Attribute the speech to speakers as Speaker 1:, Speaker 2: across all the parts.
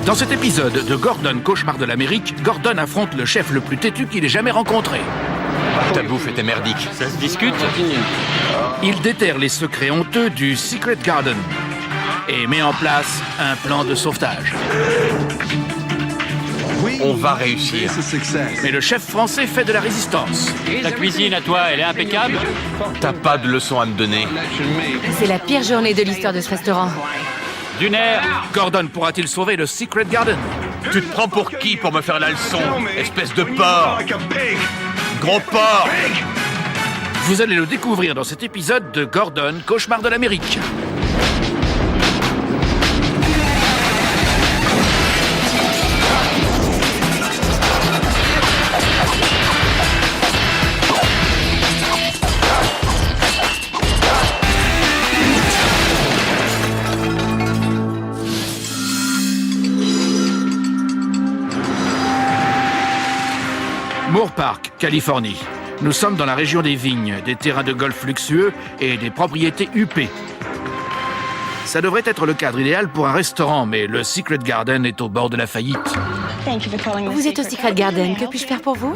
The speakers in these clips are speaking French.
Speaker 1: Dans cet épisode de Gordon, cauchemar de l'Amérique, Gordon affronte le chef le plus têtu qu'il ait jamais rencontré.
Speaker 2: Ta bouffe était merdique.
Speaker 3: Ça se discute?
Speaker 1: Il déterre les secrets honteux du Secret Garden et met en place un plan de sauvetage.
Speaker 2: On va réussir.
Speaker 1: Mais le chef français fait de la résistance.
Speaker 3: Ta cuisine à toi, elle est impeccable?
Speaker 2: T'as pas de leçon à me donner.
Speaker 4: C'est la pire journée de l'histoire de ce restaurant.
Speaker 3: Du nerf!
Speaker 1: Gordon pourra-t-il sauver le Secret Garden?
Speaker 2: Tu te prends pour qui pour me faire la leçon? Espèce de porc! Gros porc!
Speaker 1: Vous allez le découvrir dans cet épisode de Gordon, cauchemar de l'Amérique. Moore Park, Californie. Nous sommes dans la région des vignes, des terrains de golf luxueux et des propriétés huppées. Ça devrait être le cadre idéal pour un restaurant, mais le Secret Garden est au bord de la faillite.
Speaker 4: Vous êtes au Secret Garden, que puis-je faire pour vous?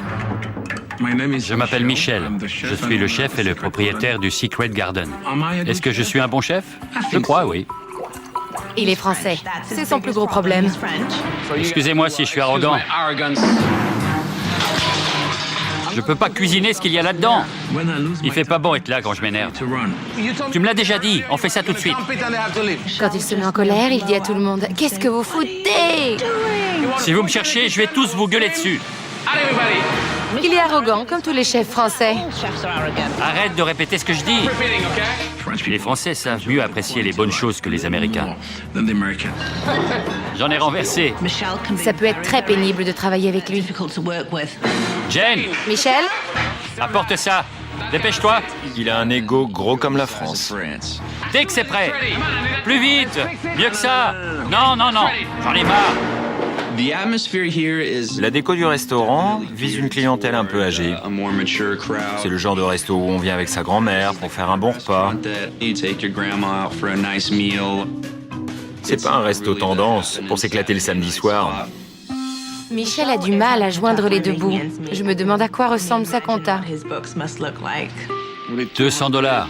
Speaker 3: Je m'appelle Michel. Je suis le chef et le propriétaire du Secret Garden. Est-ce que je suis un bon chef? Je crois, oui.
Speaker 4: Il est français. C'est son plus gros problème.
Speaker 3: Excusez-moi si je suis arrogant. Je peux pas cuisiner ce qu'il y a là-dedans. Il fait pas bon être là quand je m'énerve. Tu me l'as déjà dit, on fait ça tout de suite.
Speaker 4: Quand il se met en colère, il dit à tout le monde « Qu'est-ce que vous foutez ?»
Speaker 3: Si vous me cherchez, je vais tous vous gueuler dessus.
Speaker 4: Il est arrogant, comme tous les chefs français.
Speaker 3: Arrête de répéter ce que je dis. Les Français savent mieux apprécier les bonnes choses que les Américains. J'en ai renversé.
Speaker 4: Ça peut être très pénible de travailler avec lui.
Speaker 3: Jane,
Speaker 4: Michel?
Speaker 3: apporte ça. Dépêche-toi.
Speaker 5: Il a un ego gros comme la France.
Speaker 3: Dès que c'est prêt. Plus vite. Mieux que ça. Non, non, non. J'en ai marre.
Speaker 5: La déco du restaurant vise une clientèle un peu âgée. C'est le genre de resto où on vient avec sa grand-mère pour faire un bon repas. C'est pas un resto tendance pour s'éclater le samedi soir.
Speaker 4: Michel a du mal à joindre les deux bouts. Je me demande à quoi ressemble sa compta.
Speaker 3: 200 $.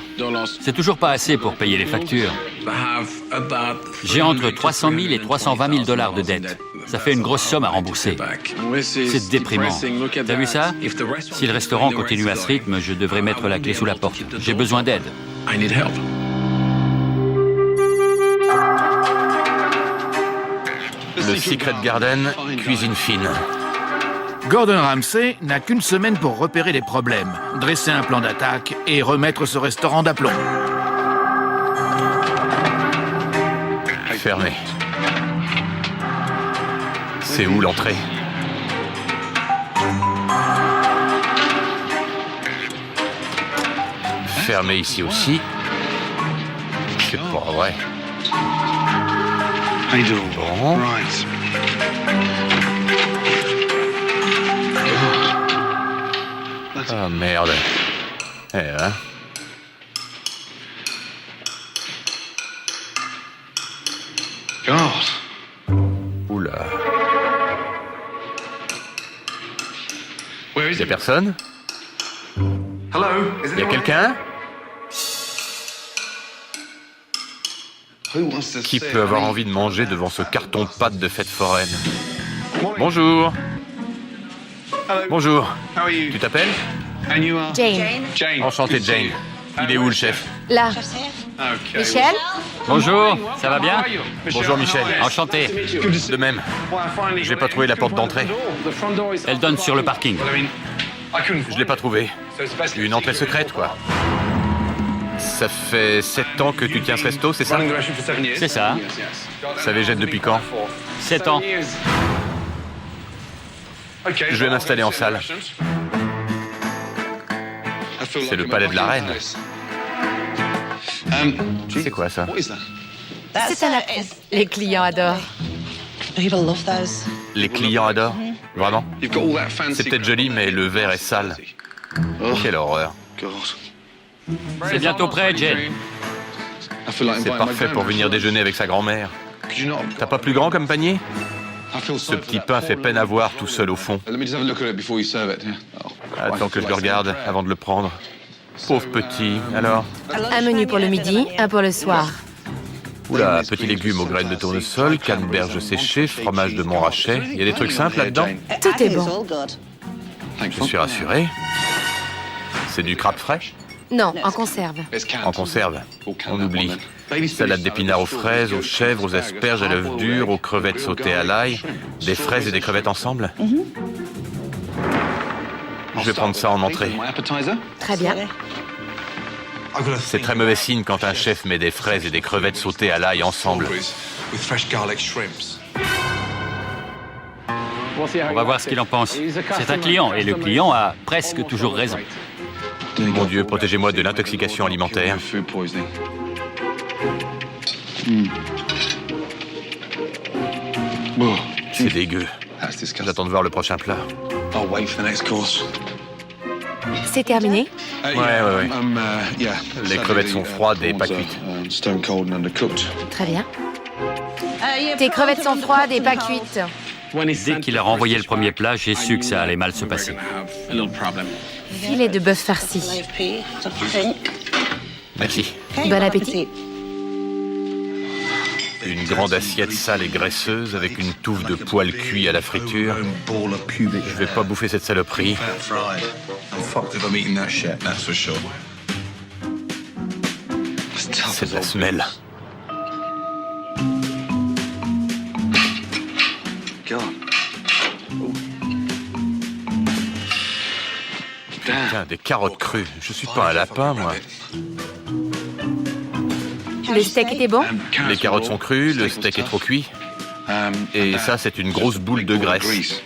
Speaker 3: C'est toujours pas assez pour payer les factures. J'ai entre 300 000 et 320 000 $ de dette. Ça fait une grosse somme à rembourser. C'est déprimant. T'as vu ça? Si le restaurant continue à ce rythme, je devrais mettre la clé sous la porte. J'ai besoin d'aide.
Speaker 2: Le Secret Garden, cuisine fine.
Speaker 1: Gordon Ramsay n'a qu'une semaine pour repérer les problèmes, dresser un plan d'attaque et remettre ce restaurant d'aplomb.
Speaker 2: Fermé. C'est où l'entrée? Fermé ici aussi. C'est pas vrai. Bon. Ah merde. Eh hein. Oula. Y'a personne? Y'a quelqu'un? Qui peut avoir envie de manger devant ce carton-pâte de fête foraine? Bonjour. Bonjour. Tu t'appelles?
Speaker 4: Jane.
Speaker 2: Enchanté, Jane. Il est où le chef?
Speaker 4: Là. Michel?
Speaker 3: Bonjour, ça va bien?
Speaker 2: Bonjour Michel.
Speaker 3: Enchanté.
Speaker 2: De même. J'ai pas trouvé la porte d'entrée.
Speaker 3: Elle donne sur le parking.
Speaker 2: Je l'ai pas trouvée. Une entrée secrète, quoi. Ça fait 7 ans que tu tiens ce resto, c'est ça?
Speaker 3: C'est ça.
Speaker 2: Ça végète depuis quand?
Speaker 3: 7 ans.
Speaker 2: Je vais m'installer en salle. C'est le palais de la reine. C'est quoi ça?
Speaker 4: C'est un apron. Les clients adorent.
Speaker 2: Les clients adorent? Vraiment? C'est peut-être joli, mais le verre est sale. Quelle horreur.
Speaker 3: C'est bientôt prêt, Jane.
Speaker 2: C'est parfait pour venir déjeuner avec sa grand-mère. T'as pas plus grand comme panier? Ce petit pain fait peine à voir tout seul au fond. Attends que je le regarde avant de le prendre. Pauvre petit, alors?
Speaker 4: Un menu pour le midi, un pour le soir.
Speaker 2: Oula, petits légumes aux graines de tournesol, canneberge séchée, fromage de Montrachet. Il y a des trucs simples là-dedans?
Speaker 4: Tout est bon.
Speaker 2: Je suis rassuré. C'est du crabe frais?
Speaker 4: Non, en conserve.
Speaker 2: En conserve. On oublie. Salade d'épinards aux fraises, aux chèvres, aux asperges, à l'œuf dur, aux crevettes sautées à l'ail. Des fraises et des crevettes ensemble? Je vais prendre ça en entrée.
Speaker 4: Très bien.
Speaker 2: C'est très mauvais signe quand un chef met des fraises et des crevettes sautées à l'ail ensemble.
Speaker 3: On va voir ce qu'il en pense. C'est un client et le client a presque toujours raison.
Speaker 2: Mon Dieu, protégez-moi de l'intoxication alimentaire. C'est dégueu. J'attends de voir le prochain plat.
Speaker 4: C'est terminé?
Speaker 2: Ouais. Les crevettes sont froides et pas cuites.
Speaker 4: Très bien. Tes crevettes sont froides et pas cuites.
Speaker 3: Dès qu'il a renvoyé le premier plat, j'ai su que ça allait mal se passer.
Speaker 4: Filet de bœuf farci.
Speaker 2: Merci.
Speaker 4: Bon appétit.
Speaker 2: Une grande assiette sale et graisseuse avec une touffe de poils cuits à la friture. Je vais pas bouffer cette saloperie. C'est de la semelle. Putain, des carottes crues. Je suis pas un lapin, moi.
Speaker 4: Le steak était bon?
Speaker 2: Les carottes sont crues, le steak est trop cuit. Et ça, c'est une grosse boule de graisse.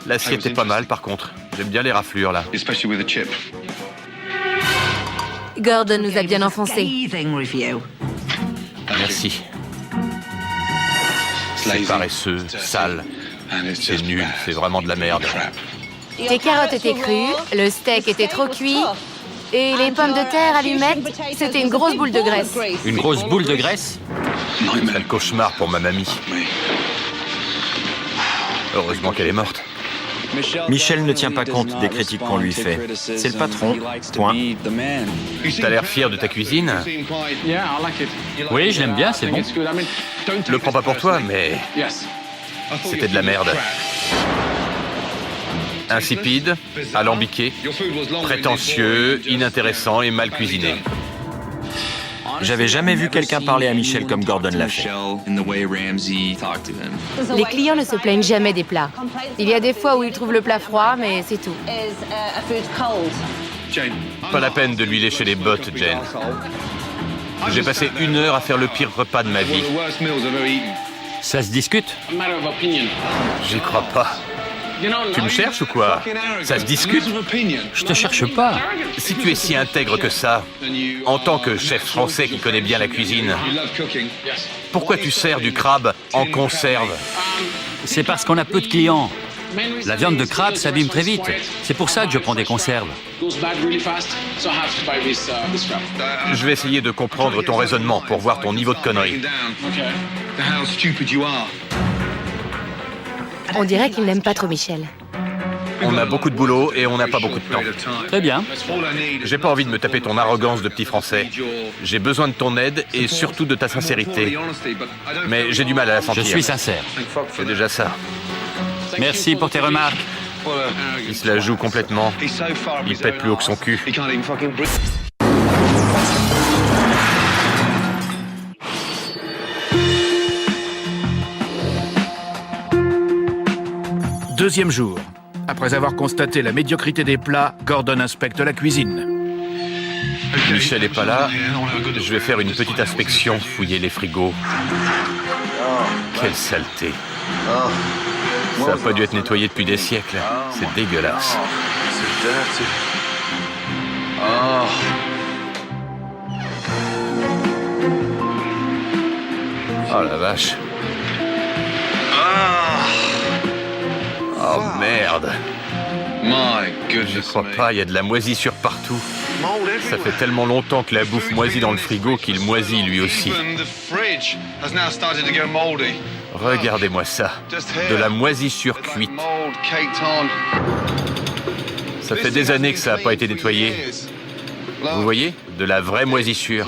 Speaker 2: L'assiette est pas mal, par contre. J'aime bien les raflures, là.
Speaker 4: Gordon nous a bien enfoncés.
Speaker 2: Merci. C'est paresseux, sale. C'est nul, c'est vraiment de la merde.
Speaker 4: Tes carottes étaient crues, le steak était trop cuit, et les pommes de terre allumettes, c'était une grosse boule de graisse.
Speaker 3: Une grosse boule de graisse?
Speaker 2: C'est le cauchemar pour ma mamie. Heureusement qu'elle est morte.
Speaker 5: Michel ne tient pas compte des critiques qu'on lui fait. C'est le patron, point.
Speaker 2: T'as l'air fier de ta cuisine?
Speaker 3: Oui, je l'aime bien, c'est bon.
Speaker 2: Le prends pas pour toi, mais c'était de la merde. Insipide, alambiqué, prétentieux, inintéressant et mal cuisiné.
Speaker 5: J'avais jamais vu quelqu'un parler à Michel comme Gordon l'a fait.
Speaker 4: Les clients ne se plaignent jamais des plats. Il y a des fois où ils trouvent le plat froid, mais c'est tout.
Speaker 2: Pas la peine de lui lécher les bottes, Jane. J'ai passé 1 heure à faire le pire repas de ma vie.
Speaker 3: Ça se discute?
Speaker 2: J'y crois pas. Tu me cherches ou quoi? Ça se discute?
Speaker 3: Je te cherche pas.
Speaker 2: Si tu es si intègre que ça, en tant que chef français qui connaît bien la cuisine, pourquoi tu sers du crabe en conserve?
Speaker 3: C'est parce qu'on a peu de clients. La viande de crabe s'abîme très vite. C'est pour ça que je prends des conserves.
Speaker 2: Je vais essayer de comprendre ton raisonnement pour voir ton niveau de connerie.
Speaker 4: On dirait qu'il n'aime pas trop Michel.
Speaker 2: On a beaucoup de boulot et on n'a pas beaucoup de temps.
Speaker 3: Très bien.
Speaker 2: J'ai pas envie de me taper ton arrogance de petit français. J'ai besoin de ton aide et surtout de ta sincérité. Mais j'ai du mal à la
Speaker 3: Je
Speaker 2: sentir.
Speaker 3: suis sincère.
Speaker 2: C'est déjà ça.
Speaker 3: Merci pour tes remarques.
Speaker 2: Il se la joue complètement. Il pète plus haut que son cul.
Speaker 1: Deuxième jour. Après avoir constaté la médiocrité des plats, Gordon inspecte la cuisine.
Speaker 2: Michel est pas là. Je vais faire une petite inspection, fouiller les frigos. Quelle saleté. Ça n'a pas dû être nettoyé depuis des siècles. C'est dégueulasse. Oh la vache. Oh merde. Je crois pas, il y a de la moisissure partout. Ça fait tellement longtemps que la bouffe moisit dans le frigo qu'il moisit lui aussi. Regardez-moi ça. De la moisissure cuite. Ça fait des années que ça n'a pas été nettoyé. Vous voyez? De la vraie moisissure.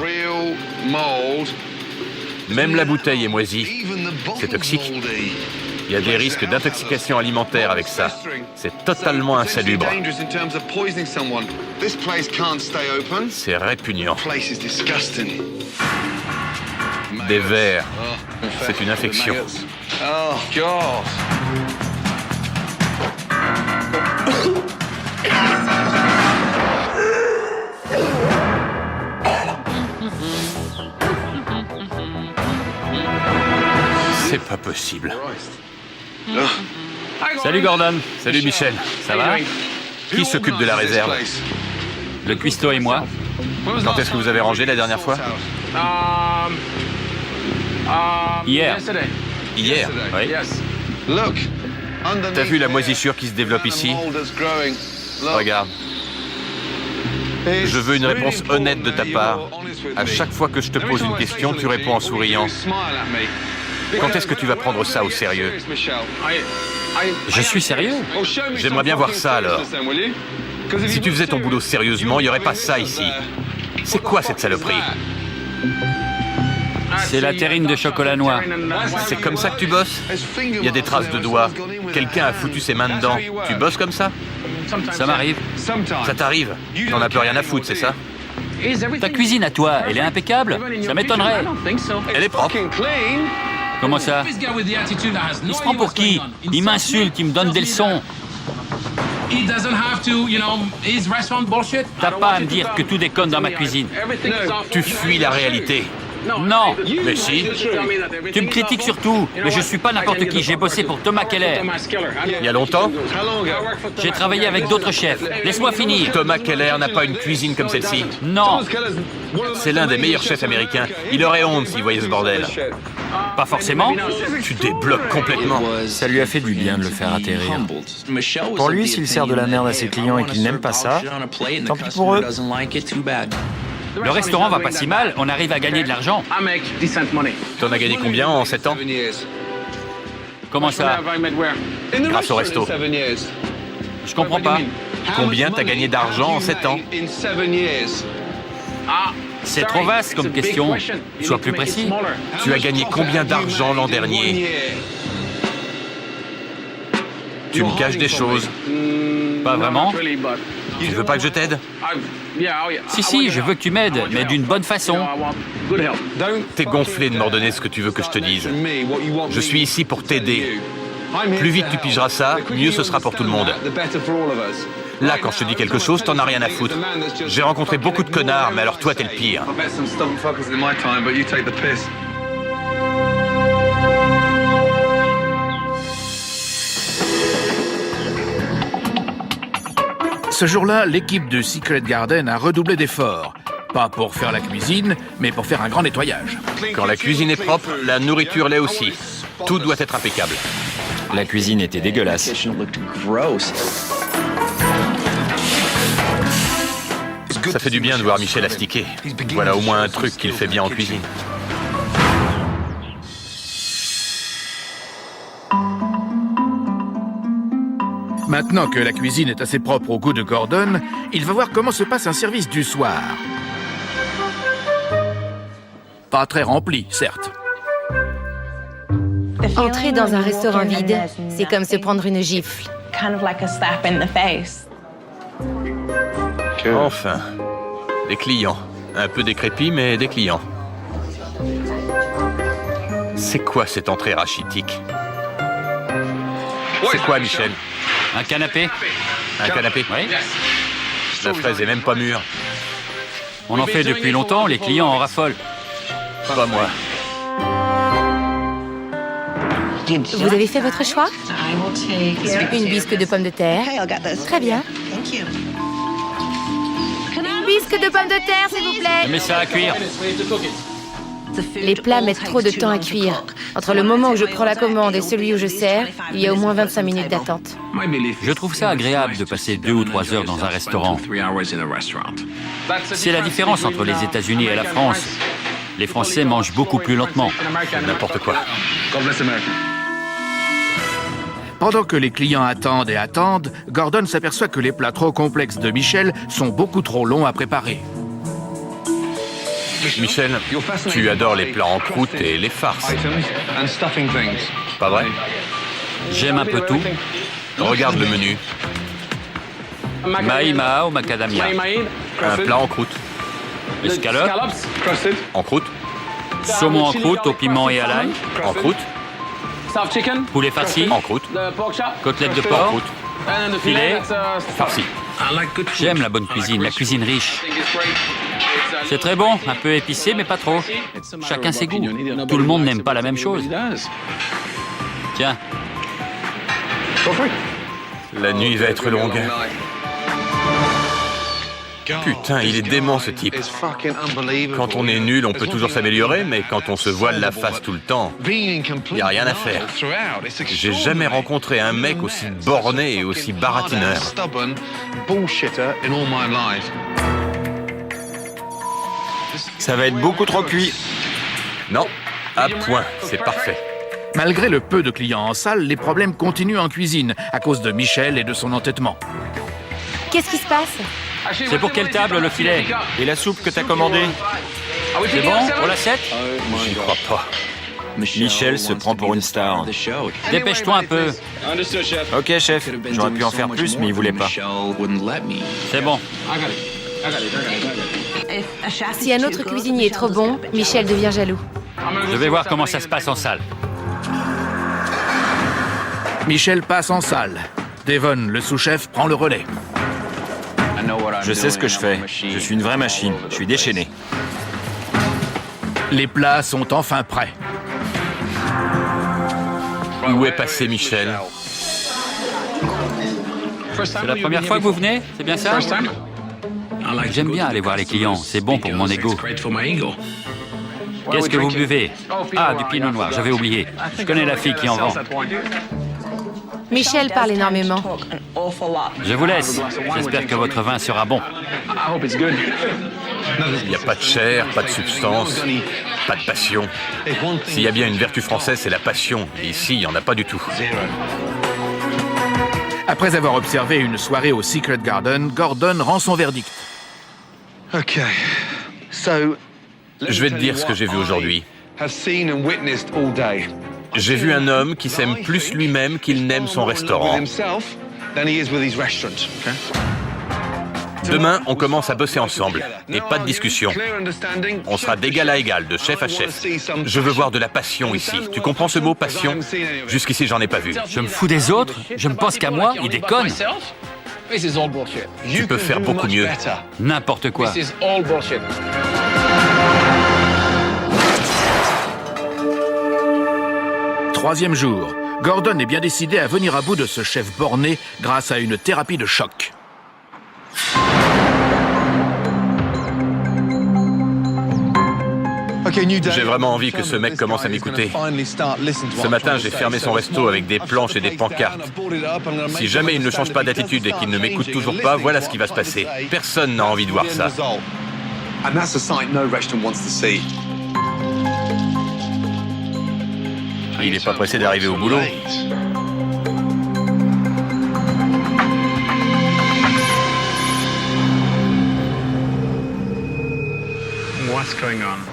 Speaker 2: Même la bouteille est moisie. C'est toxique. Il y a des risques d'intoxication alimentaire avec ça. C'est totalement insalubre. C'est répugnant. Des vers. C'est une infection. C'est pas possible.
Speaker 3: Salut Gordon.
Speaker 2: Salut Michel, ça va? Qui s'occupe de la réserve?
Speaker 3: Le cuistot et moi.
Speaker 2: Quand est-ce que vous avez rangé la dernière fois?
Speaker 3: Hier.
Speaker 2: Hier?
Speaker 3: Oui.
Speaker 2: T'as vu la moisissure qui se développe ici? Regarde. Je veux une réponse honnête de ta part. À chaque fois que je te pose une question, tu réponds en souriant. Quand est-ce que tu vas prendre ça au sérieux?
Speaker 3: Je suis sérieux.
Speaker 2: J'aimerais bien voir ça alors. Si tu faisais ton boulot sérieusement, il n'y aurait pas ça ici. C'est quoi cette saloperie?
Speaker 3: C'est la terrine de chocolat noir.
Speaker 2: C'est comme ça que tu bosses? Il y a des traces de doigts. Quelqu'un a foutu ses mains dedans. Tu bosses comme ça?
Speaker 3: Ça m'arrive.
Speaker 2: Ça t'arrive? T'en as plus rien à foutre, c'est ça?
Speaker 3: Ta cuisine à toi, elle est impeccable? Ça m'étonnerait.
Speaker 2: Elle est propre.
Speaker 3: Comment ça? Il se prend pour qui? Il m'insulte, il me donne des leçons. T'as pas à me dire que tout déconne dans ma cuisine.
Speaker 2: Tu fuis la réalité.
Speaker 3: Non.
Speaker 2: Mais si.
Speaker 3: Tu me critiques surtout, mais je suis pas n'importe qui. J'ai bossé pour Thomas Keller.
Speaker 2: Il y a longtemps?
Speaker 3: J'ai travaillé avec d'autres chefs. Laisse-moi finir.
Speaker 2: Thomas Keller n'a pas une cuisine comme celle-ci.
Speaker 3: Non.
Speaker 2: C'est l'un des meilleurs chefs américains. Il aurait honte s'il voyait ce bordel.
Speaker 3: Pas forcément.
Speaker 2: Tu débloques complètement.
Speaker 5: Ça lui a fait du bien de le faire atterrir. Pour lui, s'il sert de la merde à ses clients et qu'il n'aime pas ça, tant pis pour eux.
Speaker 3: Le restaurant va pas si mal, on arrive à gagner de l'argent.
Speaker 2: T'en as gagné combien en 7 ans?
Speaker 3: Comment ça?
Speaker 2: Grâce au resto.
Speaker 3: Je comprends pas.
Speaker 2: Combien t'as gagné d'argent en 7 ans?
Speaker 3: C'est trop vaste comme question. Sois plus précis.
Speaker 2: Tu as gagné combien d'argent l'an dernier? Tu me caches des choses.
Speaker 3: Pas vraiment.
Speaker 2: Tu veux pas que je t'aide?
Speaker 3: Si, je veux que tu m'aides, mais d'une bonne façon.
Speaker 2: T'es gonflé de m'ordonner ce que tu veux que je te dise. Je suis ici pour t'aider. Plus vite tu pigeras ça, mieux ce sera pour tout le monde. Là, quand je te dis quelque chose, t'en as rien à foutre. J'ai rencontré beaucoup de connards, mais alors toi, t'es le pire.
Speaker 1: Ce jour-là, l'équipe de Secret Garden a redoublé d'efforts. Pas pour faire la cuisine, mais pour faire un grand nettoyage.
Speaker 2: Quand la cuisine est propre, la nourriture l'est aussi. Tout doit être impeccable.
Speaker 5: La cuisine était dégueulasse.
Speaker 2: Ça fait du bien de voir Michel astiquer. Voilà au moins un truc qu'il fait bien en cuisine.
Speaker 1: Maintenant que la cuisine est assez propre au goût de Gordon, il va voir comment se passe un service du soir. Pas très rempli, certes.
Speaker 4: Entrer dans un restaurant vide, c'est comme se prendre une gifle.
Speaker 2: Enfin, des clients. Un peu décrépits, mais des clients. C'est quoi cette entrée rachitique? C'est quoi, Michel?
Speaker 3: Un canapé?
Speaker 2: Un canapé?
Speaker 3: Oui.
Speaker 2: La fraise est même pas mûre.
Speaker 3: On en fait depuis longtemps, les clients en raffolent.
Speaker 2: Pas moi.
Speaker 4: Vous avez fait votre choix? Une bisque de pommes de terre. Très bien. Une bisque de pommes de terre, s'il vous plaît.
Speaker 3: Mets ça à cuire.
Speaker 4: Les plats mettent trop de temps à cuire. Entre le moment où je prends la commande et celui où je sers, il y a au moins 25 minutes d'attente.
Speaker 3: Je trouve ça agréable de passer 2 ou 3 heures dans un restaurant. C'est la différence entre les États-Unis et la France. Les Français mangent beaucoup plus lentement.
Speaker 2: N'importe quoi.
Speaker 1: Pendant que les clients attendent et attendent, Gordon s'aperçoit que les plats trop complexes de Michel sont beaucoup trop longs à préparer.
Speaker 2: Michel, tu adores les plats en croûte et les farces. Pas vrai?
Speaker 3: J'aime un peu tout.
Speaker 2: Regarde le menu.
Speaker 3: Maïma au macadamia.
Speaker 2: Un plat en croûte.
Speaker 3: Escalope.
Speaker 2: En croûte.
Speaker 3: Saumon en croûte au piment et à l'ail.
Speaker 2: En croûte.
Speaker 3: Poulet farci.
Speaker 2: En croûte.
Speaker 3: Côtelette de
Speaker 2: En
Speaker 3: porc.
Speaker 2: croûte.
Speaker 3: Filet.
Speaker 2: Farci.
Speaker 3: J'aime la bonne cuisine, la cuisine riche. C'est très bon, un peu épicé, mais pas trop. Chacun ses goûts. Tout le monde n'aime pas la même chose. Tiens,
Speaker 2: La nuit va être longue. Putain, il est dément ce type. Quand on est nul, on peut toujours s'améliorer, mais quand on se voile la face tout le temps, il n'y a rien à faire. J'ai jamais rencontré un mec aussi borné et aussi baratineur.
Speaker 5: Ça va être beaucoup trop cuit.
Speaker 2: Non, à point, c'est parfait.
Speaker 1: Malgré le peu de clients en salle, les problèmes continuent en cuisine à cause de Michel et de son entêtement.
Speaker 4: Qu'est-ce qui se passe?
Speaker 3: c'est pour quelle table le filet?
Speaker 5: Et la soupe que t'as commandée?
Speaker 3: C'est bon pour l'assiette?
Speaker 2: J'y crois pas.
Speaker 5: Michel se prend pour une star.
Speaker 3: Dépêche-toi un peu.
Speaker 5: Ok, chef. J'aurais pu en faire plus, mais il voulait pas.
Speaker 3: C'est bon.
Speaker 4: Si un autre cuisinier est trop bon, Michel devient jaloux.
Speaker 3: Je vais voir comment ça se passe en salle.
Speaker 1: Michel passe en salle. Devon, le sous-chef, prend le relais.
Speaker 5: Je sais ce que je fais. Je suis une vraie machine. Je suis déchaîné.
Speaker 1: Les plats sont enfin prêts.
Speaker 2: Où est passé Michel?
Speaker 3: C'est la première fois que vous venez? C'est bien ça? J'aime bien aller voir les clients. C'est bon pour mon ego. Qu'est-ce que vous buvez? Ah, du pinot noir, j'avais oublié. Je connais la fille qui en vend.
Speaker 4: Michel parle énormément.
Speaker 3: Je vous laisse. J'espère que votre vin sera bon.
Speaker 2: Il n'y a pas de chair, pas de substance, pas de passion. S'il y a bien une vertu française, c'est la passion. Et ici, il n'y en a pas du tout.
Speaker 1: Après avoir observé une soirée au Secret Garden, Gordon rend son verdict.
Speaker 2: Je vais te dire ce que j'ai vu aujourd'hui. J'ai vu un homme qui s'aime plus lui-même qu'il n'aime son restaurant. Demain, on commence à bosser ensemble. Et pas de discussion. On sera d'égal à égal, de chef à chef. Je veux voir de la passion ici. Tu comprends ce mot, passion? Jusqu'ici, j'en ai pas vu.
Speaker 3: Je me fous des autres? Je ne pense qu'à moi? Ils déconnent.
Speaker 2: Tu peux faire beaucoup mieux.
Speaker 3: N'importe quoi.
Speaker 1: Troisième jour, Gordon est bien décidé à venir à bout de ce chef borné grâce à une thérapie de choc.
Speaker 2: J'ai vraiment envie que ce mec commence à m'écouter. Ce matin, j'ai fermé son resto avec des planches et des pancartes. Si jamais il ne change pas d'attitude et qu'il ne m'écoute toujours pas, voilà ce qui va se passer. Personne n'a envie de voir ça. Il n'est pas pressé d'arriver au boulot.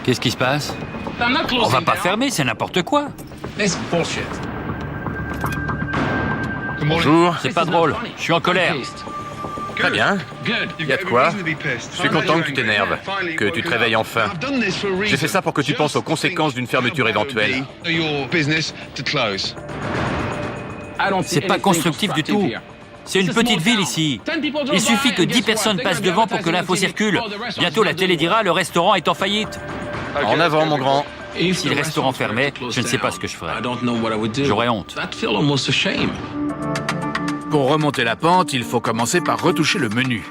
Speaker 3: Qu'est-ce qui se passe? On va pas fermer, c'est n'importe quoi.
Speaker 2: Bonjour.
Speaker 3: C'est pas drôle. Je suis en colère.
Speaker 2: Très bien. Il y a de quoi? Je suis content que tu t'énerves, que tu te réveilles enfin. J'ai fait ça pour que tu penses aux conséquences d'une fermeture éventuelle.
Speaker 3: C'est pas constructif du tout. C'est une petite ville ici. Il suffit que 10 personnes passent devant pour que l'info circule. Bientôt la télé dira le restaurant est en faillite.
Speaker 2: En avant, mon grand.
Speaker 3: Si le restaurant fermait, je ne sais pas ce que je ferais. J'aurais honte.
Speaker 1: Pour remonter la pente, il faut commencer par retoucher le menu.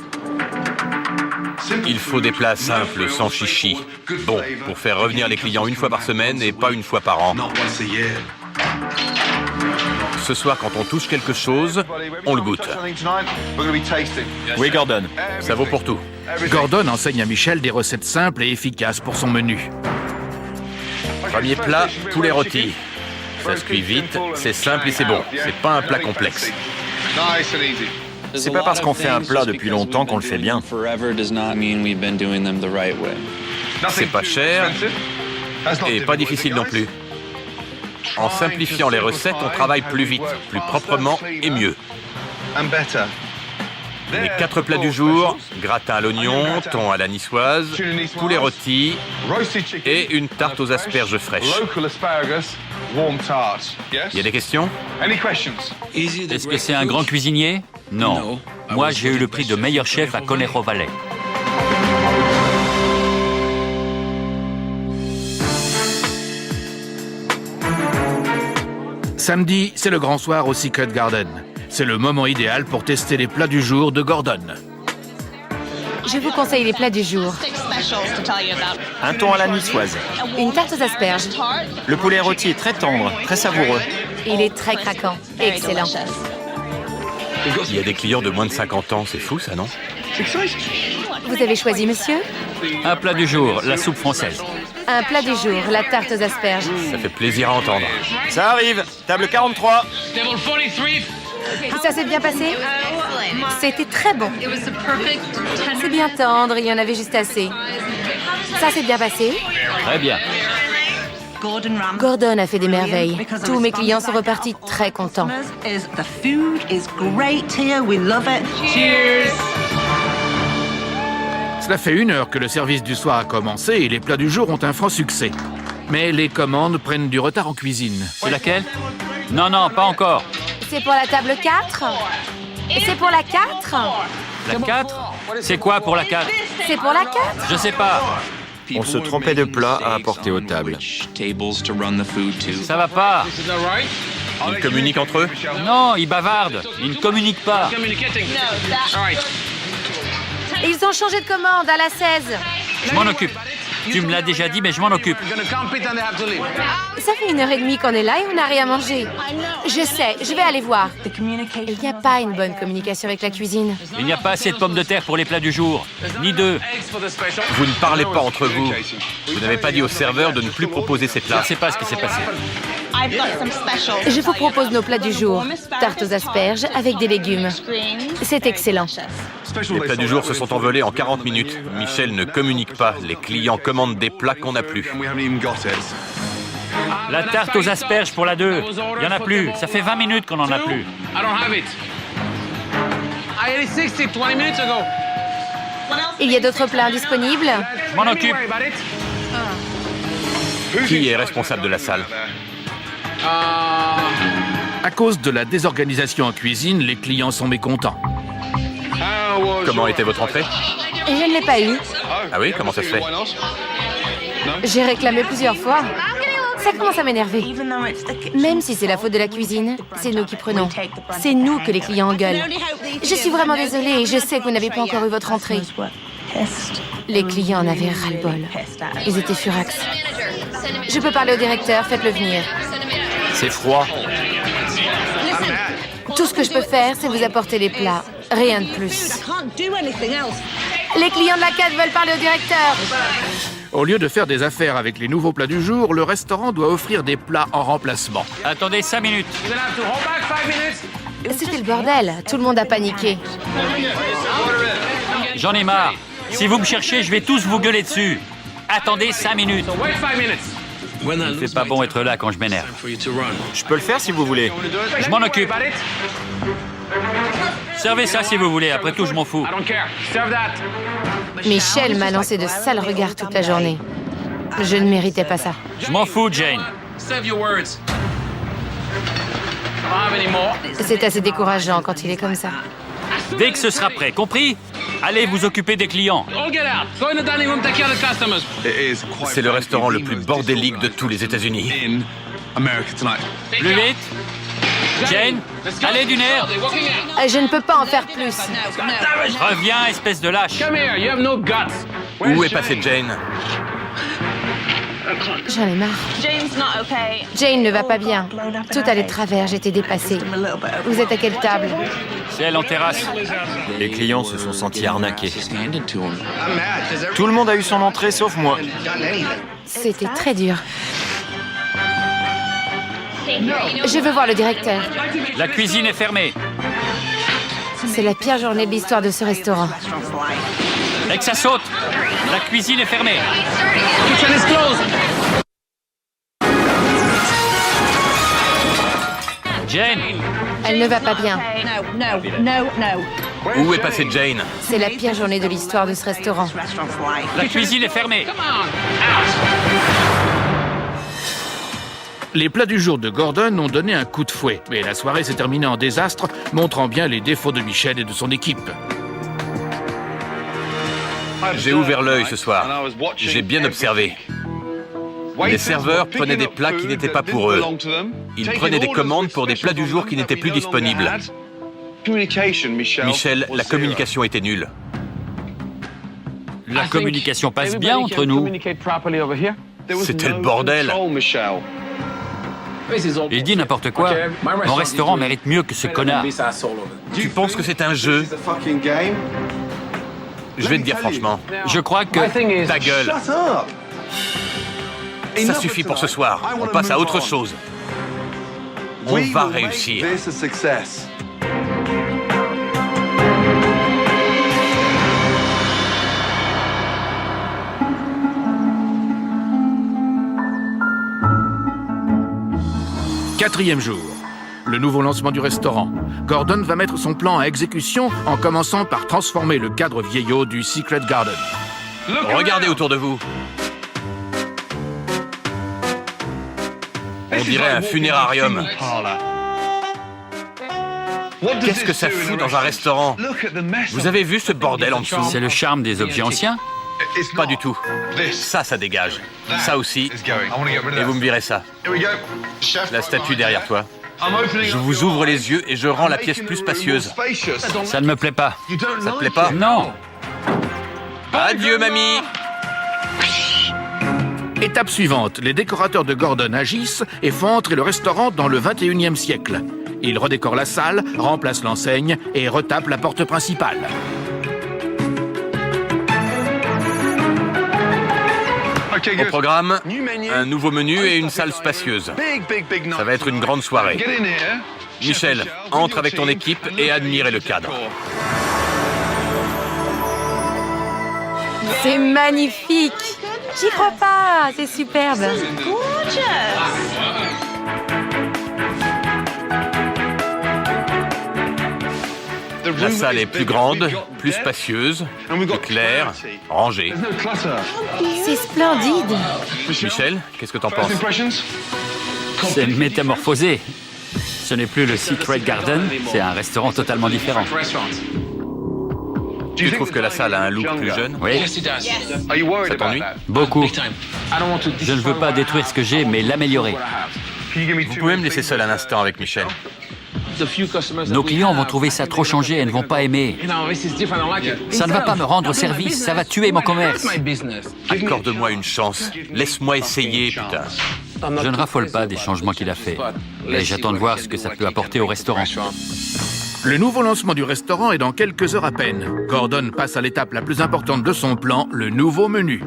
Speaker 2: Il faut des plats simples, sans chichi. Bon, pour faire revenir les clients une fois par semaine et pas une fois par an. Ce soir, quand on touche quelque chose, on le goûte.
Speaker 5: Oui, Gordon.
Speaker 2: Ça vaut pour tout.
Speaker 1: Gordon enseigne à Michel des recettes simples et efficaces pour son menu.
Speaker 2: Premier plat, poulet rôti. Ça se cuit vite, c'est simple et c'est bon. C'est pas un plat complexe.
Speaker 5: C'est pas parce qu'on fait un plat depuis longtemps qu'on le fait bien.
Speaker 2: C'est pas cher et pas difficile non plus. En simplifiant les recettes, on travaille plus vite, plus proprement et mieux. Les 4 plats du jour, gratin à l'oignon, thon à la niçoise, poulet rôti et une tarte aux asperges fraîches. Il y a des questions?
Speaker 3: Est-ce que c'est un grand cuisinier? Non. Moi, j'ai eu le prix de meilleur chef à Conejo Valley.
Speaker 1: Samedi, c'est le grand soir au Secret Garden. C'est le moment idéal pour tester les plats du jour de Gordon.
Speaker 4: Je vous conseille les plats du jour.
Speaker 5: Un thon à la niçoise.
Speaker 4: Une tarte aux asperges.
Speaker 5: Le poulet rôti est très tendre, très savoureux.
Speaker 4: Il est très craquant. Excellent.
Speaker 2: Il y a des clients de moins de 50 ans, c'est fou ça, non?
Speaker 4: Vous avez choisi, monsieur?
Speaker 3: Un plat du jour, la soupe française.
Speaker 4: Un plat du jour, la tarte aux asperges.
Speaker 2: Ça fait plaisir à entendre.
Speaker 5: Ça arrive, table 43.
Speaker 4: Ça s'est bien passé? C'était très bon. C'est bien tendre, il y en avait juste assez. Ça s'est bien passé?
Speaker 3: Très bien.
Speaker 4: Gordon a fait des merveilles. Tous mes clients sont repartis très contents.
Speaker 1: Cela fait 1 heure que le service du soir a commencé et les plats du jour ont un franc succès. Mais les commandes prennent du retard en cuisine.
Speaker 3: C'est laquelle? Non, non, pas encore.
Speaker 4: C'est pour la table 4? C'est pour la 4?
Speaker 3: La 4? C'est quoi pour la 4?
Speaker 4: C'est pour la 4?
Speaker 3: Je sais pas.
Speaker 5: On se trompait de plat à apporter aux tables.
Speaker 3: Ça va pas.
Speaker 2: Ils communiquent entre eux?
Speaker 3: Non, ils bavardent. Ils ne communiquent pas.
Speaker 4: Ils ont changé de commande à la 16.
Speaker 3: Je m'en occupe. Tu me l'as déjà dit, mais je m'en occupe.
Speaker 4: Ça fait 1h30 qu'on est là et on n'a rien mangé. Je sais, je vais aller voir. Il n'y a pas une bonne communication avec la cuisine.
Speaker 3: Il n'y a pas assez de pommes de terre pour les plats du jour. Ni 2.
Speaker 2: Vous ne parlez pas entre vous. Vous n'avez pas dit au serveur de ne plus proposer ces
Speaker 3: Je
Speaker 2: plats.
Speaker 3: ne sais pas ce qui s'est passé.
Speaker 4: Je vous propose nos plats du jour. Tarte aux asperges avec des légumes. C'est excellent.
Speaker 2: Les plats du jour se sont envolés en 40 minutes. Michel ne communique pas. Les clients commandent des plats qu'on n'a plus.
Speaker 3: La tarte aux asperges pour la 2. Il n'y en a plus. Ça fait 20 minutes qu'on n'en a plus.
Speaker 4: Il y a d'autres plats disponibles?
Speaker 3: Je m'en occupe.
Speaker 2: Qui est responsable de la salle?
Speaker 1: À cause de la désorganisation en cuisine, les clients sont mécontents.
Speaker 2: Comment était votre entrée?
Speaker 4: Je ne l'ai pas eu.
Speaker 2: Ah oui, comment ça se fait?
Speaker 4: J'ai réclamé plusieurs fois. Ça commence à m'énerver. Même si c'est la faute de la cuisine, c'est nous qui prenons. C'est nous que les clients engueulent. Je suis vraiment désolée et je sais que vous n'avez pas encore eu votre entrée. Les clients en avaient ras-le-bol. Ils étaient furax. Je peux parler au directeur, faites-le venir.
Speaker 5: C'est froid.
Speaker 4: Tout ce que je peux faire, c'est vous apporter les plats. Rien de plus. Les clients de la 4 veulent parler au directeur.
Speaker 1: Au lieu de faire des affaires avec les nouveaux plats du jour, le restaurant doit offrir des plats en remplacement.
Speaker 3: Attendez 5 minutes.
Speaker 4: C'était le bordel. Tout le monde a paniqué.
Speaker 3: J'en ai marre. Si vous me cherchez, je vais tous vous gueuler dessus. Attendez 5 minutes. C'est pas bon être là quand je m'énerve.
Speaker 5: Je peux le faire si vous voulez.
Speaker 3: Je m'en occupe. Servez ça si vous voulez. Après tout, je m'en fous.
Speaker 4: Michel m'a lancé de sales regards toute la journée. Je ne méritais pas ça.
Speaker 3: Je m'en fous, Jane.
Speaker 4: C'est assez décourageant quand il est comme ça.
Speaker 3: Dès que ce sera prêt, compris? Allez vous occuper des clients.
Speaker 2: C'est le restaurant le plus bordélique de tous les États-Unis.
Speaker 3: Plus vite. Jane, allez du nerf.
Speaker 4: Je ne peux pas en faire plus.
Speaker 3: Reviens, espèce de lâche.
Speaker 2: Où est passée Jane?
Speaker 4: J'en ai marre. Jane ne va pas bien. Tout allait de travers, j'étais dépassée. Vous êtes à quelle table?
Speaker 3: C'est elle en terrasse.
Speaker 5: Les clients se sont sentis arnaqués. Tout le monde a eu son entrée sauf moi.
Speaker 4: C'était très dur. Je veux voir le directeur.
Speaker 3: La cuisine est fermée.
Speaker 4: C'est la pire journée de l'histoire de ce restaurant.
Speaker 3: Et que ça saute. La cuisine est fermée. Jane,
Speaker 4: Elle ne va pas bien.
Speaker 2: Où est passée Jane?
Speaker 4: C'est la pire journée de l'histoire de ce restaurant.
Speaker 3: la cuisine est fermée.
Speaker 1: Les plats du jour de Gordon ont donné un coup de fouet, mais la soirée s'est terminée en désastre, montrant bien les défauts de Michel et de son équipe.
Speaker 2: J'ai ouvert l'œil ce soir. J'ai bien observé. Les serveurs prenaient des plats qui n'étaient pas pour eux. Ils prenaient des commandes pour des plats du jour qui n'étaient plus disponibles. Michel, la communication était nulle.
Speaker 3: La communication passe bien entre nous.
Speaker 2: C'était le bordel.
Speaker 3: Il dit n'importe quoi. Mon restaurant mérite mieux que ce connard.
Speaker 2: Tu penses que c'est un jeu? Je vais te dire franchement,
Speaker 3: Je crois que...
Speaker 2: ta gueule. Ça suffit pour ce soir. On passe à autre chose. On va réussir.
Speaker 1: Quatrième jour. Le nouveau lancement du restaurant. Gordon va mettre son plan à exécution en commençant par transformer le cadre vieillot du Secret Garden.
Speaker 2: Regardez autour de vous. On dirait un funérarium. Qu'est-ce que ça fout dans un restaurant? Vous avez vu ce bordel en dessous?
Speaker 3: C'est le charme des objets anciens.
Speaker 2: Pas du tout. Ça dégage. Ça aussi. Et vous me virez ça. La statue derrière toi. Je vous ouvre les yeux et je rends la pièce plus spacieuse.
Speaker 3: Ça ne me plaît pas.
Speaker 2: Ça te plaît pas?
Speaker 3: Non.
Speaker 2: Adieu, mamie.
Speaker 1: Étape suivante, les décorateurs de Gordon agissent et font entrer le restaurant dans le 21e siècle. Ils redécorent la salle, remplacent l'enseigne et retapent la porte principale.
Speaker 2: Au programme, un nouveau menu et une salle spacieuse. Ça va être une grande soirée. Michel, entre avec ton équipe et admirez le cadre.
Speaker 4: C'est magnifique. J'y crois pas. C'est superbe.
Speaker 2: La salle est plus grande, plus spacieuse, plus claire, rangée.
Speaker 4: C'est splendide.
Speaker 2: Michel, qu'est-ce que t'en penses?
Speaker 3: C'est métamorphosé. Ce n'est plus le Secret Garden, c'est un restaurant totalement différent.
Speaker 2: Tu trouves que la salle a un look plus jeune?
Speaker 3: Oui,
Speaker 2: Ça t'ennuie?
Speaker 3: beaucoup. Je ne veux pas détruire ce que j'ai, mais l'améliorer.
Speaker 2: Vous pouvez me laisser seul un instant avec Michel?
Speaker 3: Nos clients vont trouver ça trop changé et ne vont pas aimer. Ça ne va pas me rendre service, ça va tuer mon commerce.
Speaker 2: Accorde-moi une chance. Laisse-moi essayer, putain.
Speaker 3: Je ne raffole pas des changements qu'il a fait, mais j'attends de voir ce que ça peut apporter au restaurant.
Speaker 1: Le nouveau lancement du restaurant est dans quelques heures à peine. Gordon passe à l'étape la plus importante de son plan, le nouveau menu.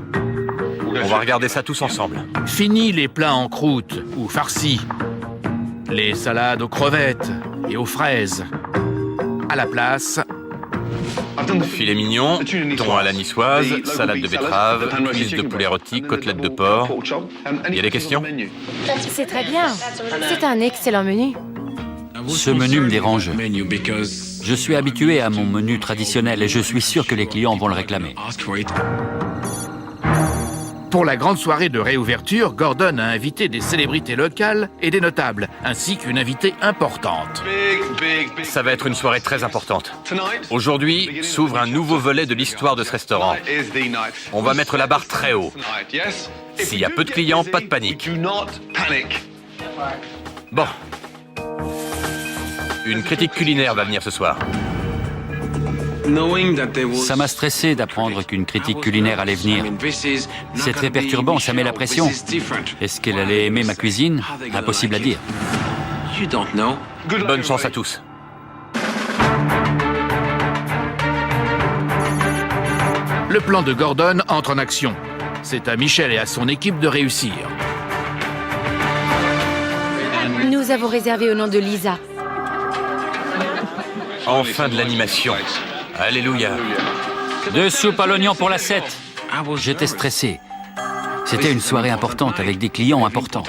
Speaker 2: On va regarder ça tous ensemble.
Speaker 1: Fini les plats en croûte ou farcis. Les salades aux crevettes et aux fraises. À la place,
Speaker 2: Filet mignon, thon à la niçoise, salade de betterave, cuisses de poulet rôti, côtelettes de porc. Il y a des questions?
Speaker 4: C'est très bien. C'est un excellent menu.
Speaker 3: Ce menu me dérange. Je suis habitué à mon menu traditionnel et je suis sûr que les clients vont le réclamer.
Speaker 1: pour la grande soirée de réouverture, Gordon a invité des célébrités locales et des notables, ainsi qu'une invitée importante.
Speaker 2: Ça va être une soirée très importante. Aujourd'hui s'ouvre un nouveau volet de l'histoire de ce restaurant. On va mettre la barre très haut. S'il y a peu de clients, pas de panique. Bon. Une critique culinaire va venir ce soir.
Speaker 3: Ça m'a stressé d'apprendre qu'une critique culinaire allait venir. C'est très perturbant, ça met la pression. Est-ce qu'elle allait aimer ma cuisine? Impossible à dire.
Speaker 2: Bonne chance à tous.
Speaker 1: Le plan de Gordon entre en action. C'est à Michel et à son équipe de réussir.
Speaker 4: Nous avons réservé au nom de Lisa.
Speaker 2: Enfin de l'animation. Alléluia.
Speaker 3: 2 soupes à l'oignon pour l'assiette. J'étais stressé. C'était une soirée importante avec des clients importants.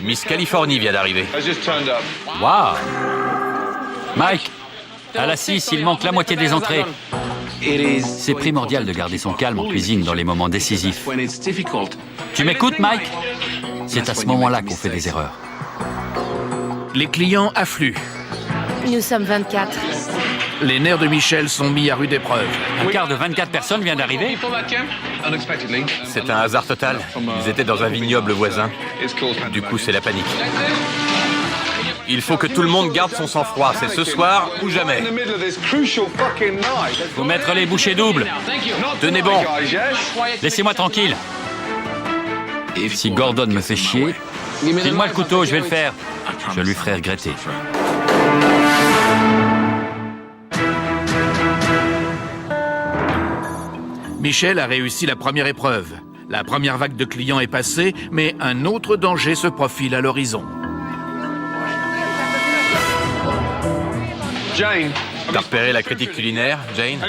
Speaker 2: Miss Californie vient d'arriver.
Speaker 3: Waouh! Mike, à la 6, il manque la moitié des entrées. C'est primordial de garder son calme en cuisine dans les moments décisifs. Tu m'écoutes, Mike? C'est à ce moment-là qu'on fait des erreurs.
Speaker 1: Les clients affluent.
Speaker 4: Nous sommes 24.
Speaker 1: Les nerfs de Michel sont mis à rude épreuve.
Speaker 3: Un quart de 24 personnes vient d'arriver.
Speaker 2: C'est un hasard total. Ils étaient dans un vignoble voisin. Du coup, c'est la panique. Il faut que tout le monde garde son sang-froid. C'est ce soir ou jamais.
Speaker 3: Faut mettre les bouchées doubles.
Speaker 2: Tenez bon.
Speaker 3: Laissez-moi tranquille. Si Gordon me fait chier, file-moi le couteau, je vais le faire. Je lui ferai regretter.
Speaker 1: Michel a réussi la première épreuve. La première vague de clients est passée, mais un autre danger se profile à l'horizon.
Speaker 2: T'as repéré la critique culinaire, Jane?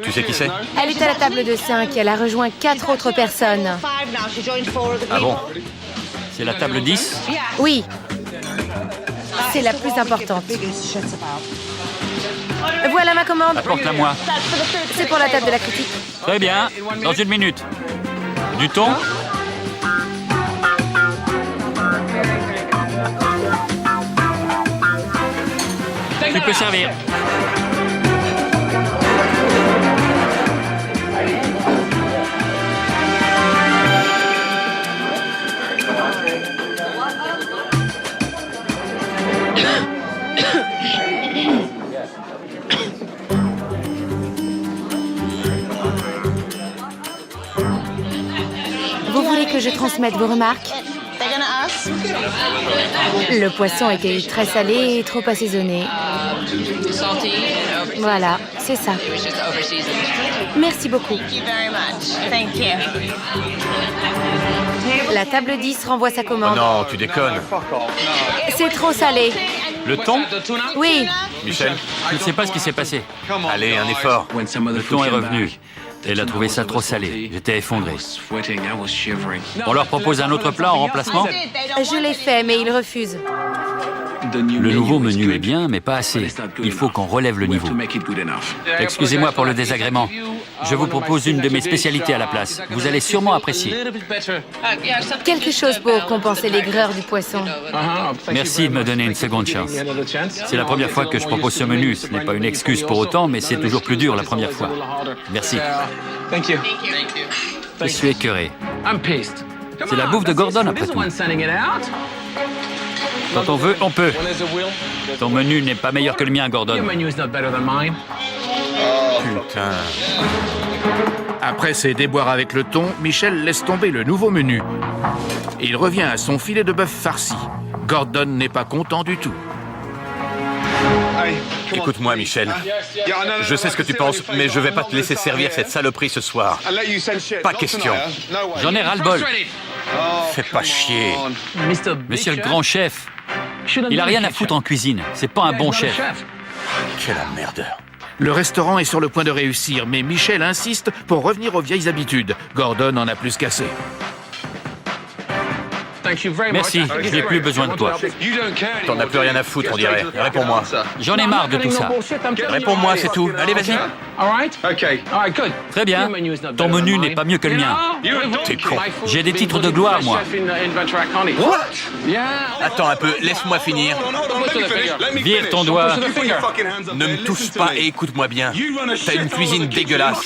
Speaker 2: Tu sais qui c'est?
Speaker 4: Elle est à la table de 5. Elle a rejoint 4 autres personnes.
Speaker 2: Ah bon?
Speaker 3: C'est la table 10?
Speaker 4: Oui. C'est la plus importante. Voilà ma commande.
Speaker 3: Apporte-la-moi.
Speaker 4: C'est pour la table de la critique.
Speaker 3: Très bien. Dans 1 minute. Du thon? Tu peux servir.
Speaker 4: Vous voulez que je transmette vos remarques? Le poisson était très salé et trop assaisonné. Voilà, c'est ça. Merci beaucoup. La table 10 renvoie sa
Speaker 2: Oh
Speaker 4: commande.
Speaker 2: non, tu déconnes.
Speaker 4: C'est trop salé.
Speaker 3: Le thon?
Speaker 4: Oui,
Speaker 2: Michel?
Speaker 3: Je ne sais pas ce qui s'est passé.
Speaker 2: Allez, un effort.
Speaker 3: Le thon est revenu. Elle a trouvé ça trop salé. J'étais effondré. On leur propose un autre plat en remplacement?
Speaker 4: je l'ai fait, mais il refuse.
Speaker 3: Le nouveau menu est bien, mais pas assez. Il faut qu'on relève le niveau. Excusez-moi pour le désagrément. Je vous propose une de mes spécialités à la place. Vous allez sûrement apprécier.
Speaker 4: Quelque chose pour compenser l'aigreur du poisson.
Speaker 3: Merci de me donner une seconde chance. C'est la première fois que je propose ce menu. Ce n'est pas une excuse pour autant, mais c'est toujours plus dur la première fois. Merci. Je suis écœuré. C'est la bouffe de Gordon, après tout. Quand on veut, on peut. Ton menu n'est pas meilleur que le mien, Gordon.
Speaker 2: Putain.
Speaker 1: Après ses déboires avec le thon, Michel laisse tomber le nouveau menu. Il revient à son filet de bœuf farci. Gordon n'est pas content du tout.
Speaker 2: Écoute-moi, Michel. Je sais ce que tu penses, mais je vais pas te laisser servir cette saloperie ce soir. Pas question.
Speaker 3: J'en ai ras-le-bol.
Speaker 2: Fais pas chier.
Speaker 3: Monsieur le grand chef, il a rien à foutre en cuisine. C'est pas un bon chef.
Speaker 2: Quel emmerdeur.
Speaker 1: Le restaurant est sur le point de réussir, mais Michel insiste pour revenir aux vieilles habitudes. Gordon en a plus qu'assez.
Speaker 3: Merci, je n'ai plus besoin de toi.
Speaker 2: T'en as plus rien à foutre, on dirait. Réponds-moi.
Speaker 3: J'en ai marre de tout ça.
Speaker 2: Réponds-moi, c'est tout. Allez, vas-y.
Speaker 3: Très bien. Ton menu n'est pas mieux que le mien.
Speaker 2: T'es con.
Speaker 3: J'ai des titres de gloire, moi.
Speaker 2: Attends un peu, laisse-moi finir.
Speaker 3: Vire ton doigt.
Speaker 2: Ne me touche pas et écoute-moi bien. T'as une cuisine dégueulasse.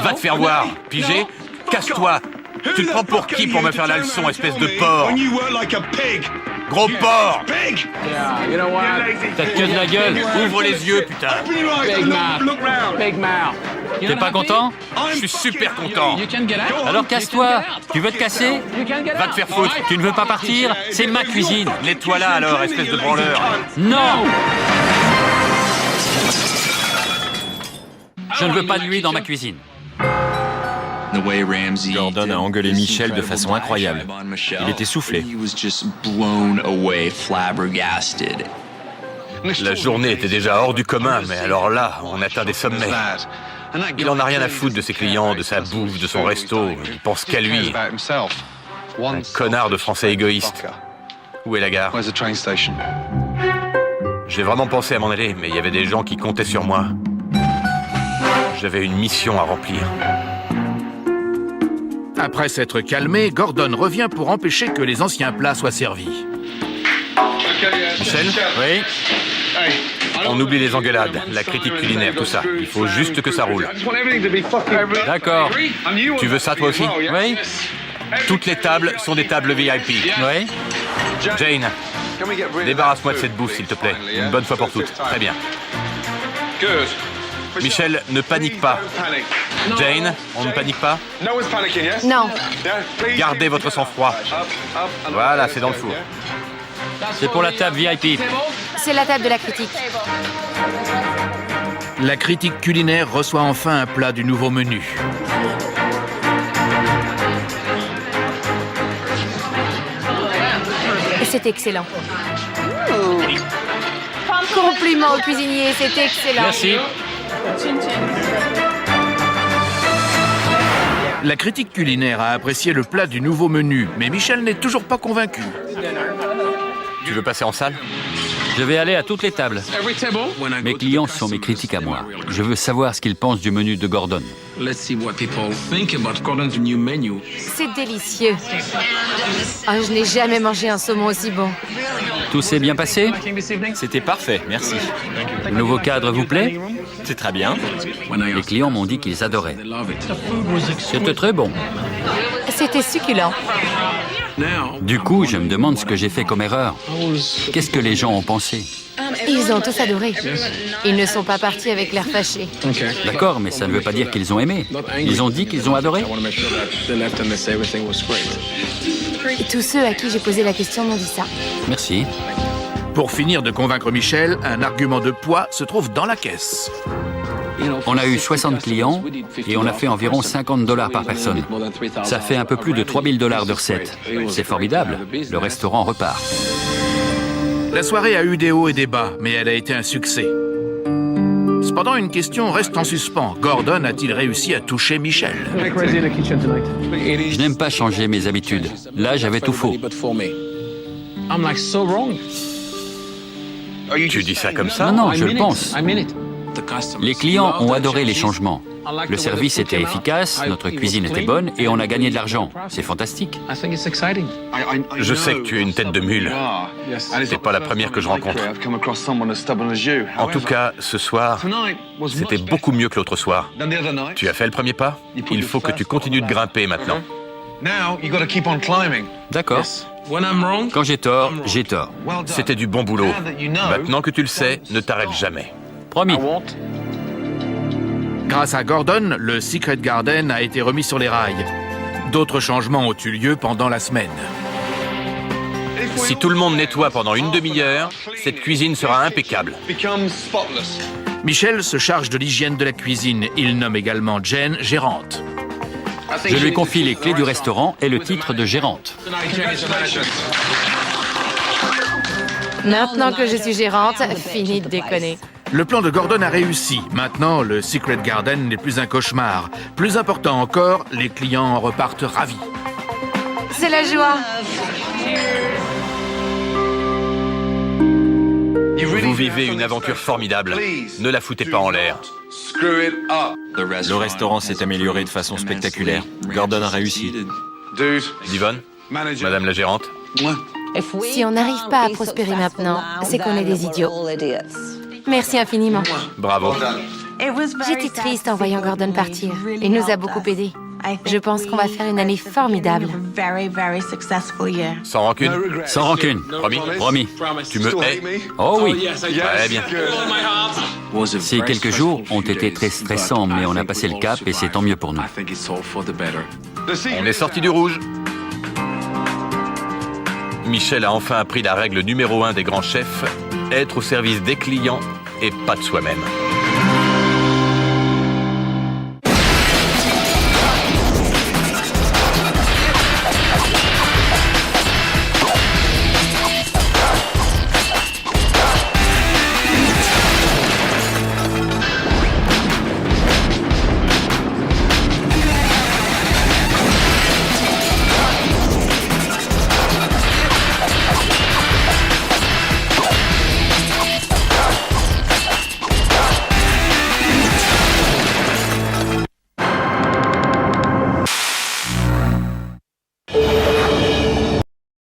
Speaker 2: Va te faire voir. Pigé? Casse-toi. Tu te prends pour qui pour me faire la leçon, espèce de porc? Gros porc!
Speaker 3: T'as que de la gueule.
Speaker 2: Ouvre les yeux, putain!
Speaker 3: T'es pas content?
Speaker 2: Je suis super content!
Speaker 3: Alors casse-toi. Tu veux te casser?
Speaker 2: Va te faire foutre!
Speaker 3: Tu ne veux pas partir? C'est ma cuisine.
Speaker 2: Nettoie là alors, espèce de branleur!
Speaker 3: Non! Je ne veux pas de lui dans ma cuisine.
Speaker 5: Gordon a engueulé Michel de façon incroyable. Il était soufflé.
Speaker 2: La journée était déjà hors du commun, mais alors là, on atteint des sommets. Il en a rien à foutre de ses clients, de sa bouffe, de son resto. Il pense qu'à lui. Un connard de Français égoïste. Où est la gare? J'ai vraiment pensé à m'en aller, mais il y avait des gens qui comptaient sur moi. J'avais une mission à remplir.
Speaker 1: Après s'être calmé, Gordon revient pour empêcher que les anciens plats soient servis.
Speaker 2: Michel?
Speaker 3: Oui?
Speaker 2: On oublie les engueulades, la critique culinaire, tout ça. Il faut juste que ça roule.
Speaker 3: D'accord.
Speaker 2: Tu veux ça toi aussi?
Speaker 3: Oui?
Speaker 2: Toutes les tables sont des tables VIP.
Speaker 3: Oui?
Speaker 2: Jane, débarrasse-moi de cette bouffe, s'il te plaît. Une bonne fois pour toutes. Très bien. Michel, ne panique pas. Jane, on ne panique pas?
Speaker 4: Non.
Speaker 2: Gardez votre sang-froid. Voilà, c'est dans le four.
Speaker 3: C'est pour la table VIP.
Speaker 4: C'est la table de la critique.
Speaker 1: La critique culinaire reçoit enfin un plat du nouveau menu.
Speaker 4: Et c'est excellent. Compliment au cuisinier, c'est excellent.
Speaker 3: Merci.
Speaker 1: La critique culinaire a apprécié le plat du nouveau menu, mais Michel n'est toujours pas convaincu.
Speaker 2: Tu veux passer en salle?
Speaker 3: Je vais aller à toutes les tables. Mes clients sont mes critiques à moi. Je veux savoir ce qu'ils pensent du menu de Gordon.
Speaker 4: C'est délicieux. Oh, je n'ai jamais mangé un saumon aussi bon.
Speaker 3: Tout s'est bien passé?
Speaker 5: C'était parfait, merci.
Speaker 3: Le nouveau cadre vous plaît?
Speaker 5: C'est très bien.
Speaker 3: Les clients m'ont dit qu'ils adoraient. C'était très bon.
Speaker 4: C'était succulent.
Speaker 3: Du coup, je me demande ce que j'ai fait comme erreur. Qu'est-ce que les gens ont pensé?
Speaker 4: Ils ont tous adoré. Ils ne sont pas partis avec l'air fâché.
Speaker 3: D'accord, mais ça ne veut pas dire qu'ils ont aimé. Ils ont dit qu'ils ont adoré.
Speaker 4: Tous ceux à qui j'ai posé la question m'ont dit ça.
Speaker 3: Merci.
Speaker 1: Pour finir de convaincre Michel, un argument de poids se trouve dans la caisse.
Speaker 3: On a eu 60 clients et on a fait environ $50 par personne. Ça fait un peu plus de $3000 de recettes. C'est formidable. Le restaurant repart.
Speaker 1: La soirée a eu des hauts et des bas, mais elle a été un succès. Cependant, une question reste en suspens. Gordon a-t-il réussi à toucher Michel?
Speaker 3: Je n'aime pas changer mes habitudes. Là, j'avais tout faux.
Speaker 2: Tu dis ça comme ça?
Speaker 3: Non, je le pense. Les clients ont adoré les changements. Le service était efficace, notre cuisine était bonne et on a gagné de l'argent. C'est fantastique.
Speaker 2: Je sais que tu es une tête de mule. C'est pas la première que je rencontre. En tout cas, ce soir, c'était beaucoup mieux que l'autre soir. Tu as fait le premier pas? Il faut que tu continues de grimper maintenant.
Speaker 3: D'accord. Quand j'ai tort, j'ai tort.
Speaker 2: C'était du bon boulot. Maintenant que tu le sais, ne t'arrête jamais.
Speaker 3: Promis.
Speaker 1: Grâce à Gordon, le Secret Garden a été remis sur les rails. D'autres changements ont eu lieu pendant la semaine.
Speaker 2: Si tout le monde nettoie pendant une demi-heure, cette cuisine sera impeccable.
Speaker 1: Michel se charge de l'hygiène de la cuisine. Il nomme également Jane gérante.
Speaker 3: Je lui confie les clés du restaurant et le titre de gérante.
Speaker 4: Maintenant que je suis gérante, fini de déconner.
Speaker 1: Le plan de Gordon a réussi. Maintenant, le Secret Garden n'est plus un cauchemar. Plus important encore, les clients en repartent ravis.
Speaker 4: C'est la joie.
Speaker 2: Vous vivez une aventure formidable. Ne la foutez pas en l'air.
Speaker 5: Le restaurant s'est amélioré de façon spectaculaire. Gordon a réussi.
Speaker 2: Divonne, Madame la gérante.
Speaker 4: Si on n'arrive pas à prospérer maintenant, c'est qu'on est des idiots. Merci infiniment.
Speaker 2: Bravo.
Speaker 4: J'étais triste en voyant Gordon partir. Il nous a beaucoup aidés. Je pense qu'on va faire une année formidable.
Speaker 2: Sans rancune?
Speaker 3: Sans rancune.
Speaker 2: Promis?
Speaker 3: Promis.
Speaker 2: Tu me hais?
Speaker 3: Oh oui.
Speaker 2: Très bien.
Speaker 3: Ces quelques jours ont été très stressants, mais on a passé le cap et c'est tant mieux pour nous.
Speaker 2: On est sorti du rouge. Michel a enfin appris la règle numéro 1 des grands chefs, être au service des clients et pas de soi-même.